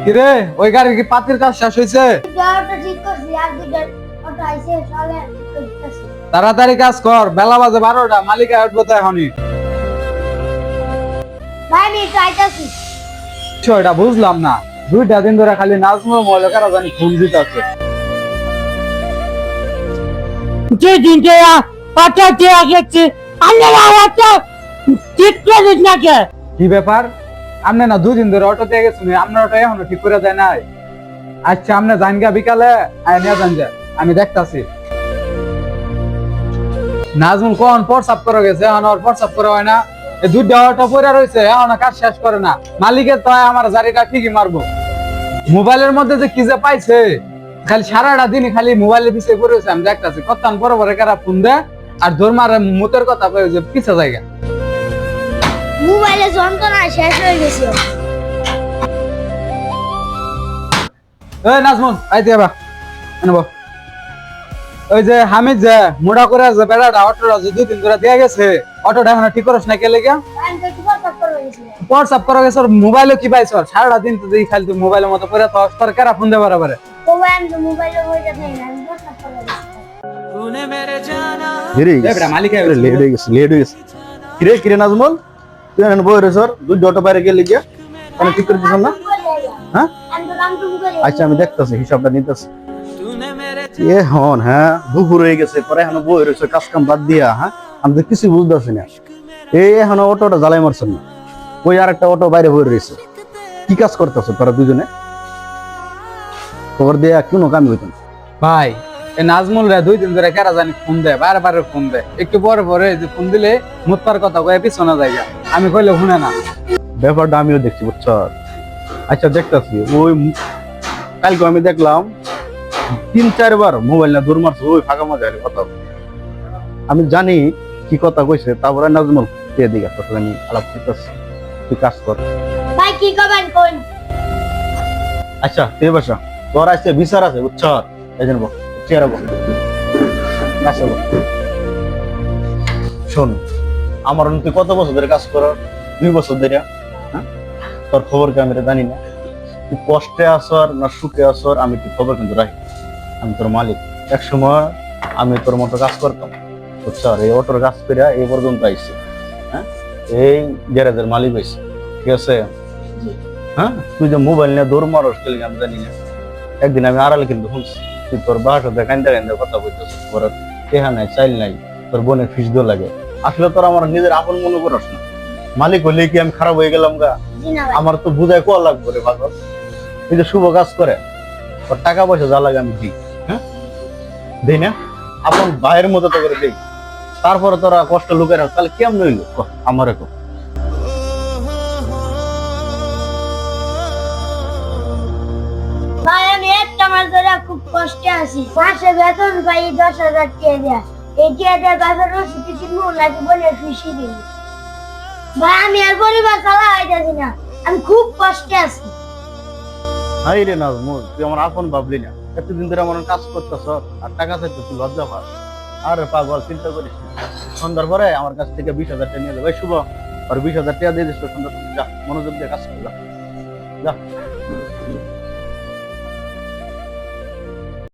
কিরে ওই গাড়ির কি পাতির কাজ শেষ হয়েছে? তাড়াতাড়ি কাজ কর, বেলা বাজে 12টা, মালিক আসবো তো এখনই। এটা বুঝলাম না, 2টা দিন ধরে খালি নাজমুল মৌলকারা জানি ফোন দিতেছে। কি ব্যাপার, আপনি না 2 দিন ধরে অটো দিয়ে গেছেন, আপনার অটো এখনো ঠিক করে দেয় নাই? আচ্ছা আপনি যান গা বিকালে, নিয়ে যান যা, আমি দেখতাছি। নাজমুল কোন প্রসাব করে গেছে, এখন ওর প্রসাব করে হয় না। এই 2টা অটো পড়ে রয়েছে, এখন কাজ শেষ করে না। মালিকের তো আমার জারিটা ঠিকই মারবো। মোবাইলের মধ্যে যে কি যে পাইছে, খালি সারাটা দিনই খালি মোবাইলের পিছিয়ে পড়ে রয়েছে। আমি দেখতাছি কত্তান পরে পরে কারা ফোন দেয় আর ধর্মার মুতের কথা পাই যে পিছে জায়গা। মোবাইলে যন্ত্রণা শেষ হয়ে গেছে। এই নাজমুল আইতে বা আনবো। ওই যে হামিদ যে মোড়া করে আছে বেড়াটা অটোটা যে 2 দিন ধরে দিয়ে গেছে, অটোটা এখন ঠিক করছ না কে লেগে? হোয়াটসঅ্যাপ করা গেছে। মোবাইলে কি পাইছ? সারাটা দিন তো দেখি খালি তুই মোবাইলের মতো করে তো তোর কারা ফোন দেবার পারে। মোবাইলে হয়ে যাবে না, আমি WhatsApp করে মালিক লেট হয়ে গেছে। কিরে নাজমুল, তুই এখানে বই রয়েছ, 2টা অটো বাইরে গেলে গিয়া আমি ঠিক করে দিছ না? হ্যাঁ আচ্ছা আমি দেখতেছি, হিসাবটা নিতেছি। এ হন হ্যাঁ, দুপুর হয়ে গেছে, পরে এখন বই রয়েছে কাজ কাম বাদ দিয়া। হ্যাঁ আমি তো কিছু বুঝতেছি না। এই এখন অটোটা জ্বালাই মারছেন না, ওই আর একটা অটো বাইরে বই রয়েছে। কি কাজ করতেছ তোরা দুজনে? খবর দিয়া কোনো কাম হইত না ভাই। এই নাজমুল রে 2 দিন ধরে কারা জানি ফোন দেয়, বারবার ফোন দেয়। একটু পরে পরে যে ফোন দিলে মুতপার কথা কয়ে পিছনে জায়গা, আমি কইলে শুনে না। ব্যাপারটা আমিও দেখছি, বুঝছ? আচ্ছা দেখতেছি, ওই কালকে আমি দেখলাম 3-4 বার মোবাইল না দূর মারছে, ওই ফাঁকা মাঝে কথা। আমি জানি কি কথা কইছে, তারপরে নাজমুল কে দিকে আমি আলাপ করতেছি, তুই কাজ কর। ভাই কি করবেন কোন? আচ্ছা তুই বসা, তোর আজকে বিচার আছে, বুঝছ? এই জন্য চেয়ারে বস, কাছে বস। শোন, আমার তুই কত বছর ধরে কাজ কর? 2 বছর ধরে। হ্যাঁ তোর খবর কি আমি জানি না? তুই কষ্টে আসর না সুখে আসর, আমি তুই খবর কিন্তু রাখি। আমি তোর মালিক। এক সময় আমি তোর মতো কাজ করতাম, বুঝছ? এই অটোর কাজ করে এই পর্যন্ত আইছি। হ্যাঁ এই গ্যারেজের মালিক হয়েছে, ঠিক আছে? হ্যাঁ তুই যে মোবাইল নিয়ে দৌড় মারস গেলি আমি জানি না। একদিন আমি আড়ালে কিন্তু শুনছি তুই তোর বাসার সাথে কান্দা কান্দা কথা বলতেছ, তোর টেহা নাই, চাইল নাই, তোর বোনের ফিস দেওয়া লাগে। আসলে তোর আমার নিজের আপন মনে করস না। মালিক হইলে কি আমি খারাপ হয়ে গেলাম গা? আমার তো বুঝাই কোয়া লাগবে রে পাগল। এই যে শুভ কাজ করে, ওর টাকা পয়সা যা লাগে আমি দিই। হ্যাঁ দিই না? আপন ভাইয়ের মতো তো করে দিই। তারপরে তোরা কষ্ট লুকে রাখ, তাহলে কেমন হইল আমার? ভাই আমি একটা মাস ধরে খুব কষ্টে আছি। মাসে বেতন পাই 10,000 টাকা দেয়া। এই টাকা বাজার রসিদ কিনবো নাকি বলে খুশি দিন। ভাই আমি আর পরিবার চালাইতেছি না, আমি খুব কষ্টে আছি। হাই রে নাজমুল, তুই আমার আপন ভাবলি না? এতদিন ধরে আমার কাজ করতেছ আর টাকা চাইতে তুই লজ্জা পাস? আরে পাগল, চিন্তা করিস না। সন্ধ্যার পরে আমার কাছ থেকে 20,000 টাকা নিয়ে যাবে। শুভ আর 20,000 টাকা দিয়ে দিস, সন্ধ্যা যা, মনোযোগ দিয়ে কাজ কর, যা।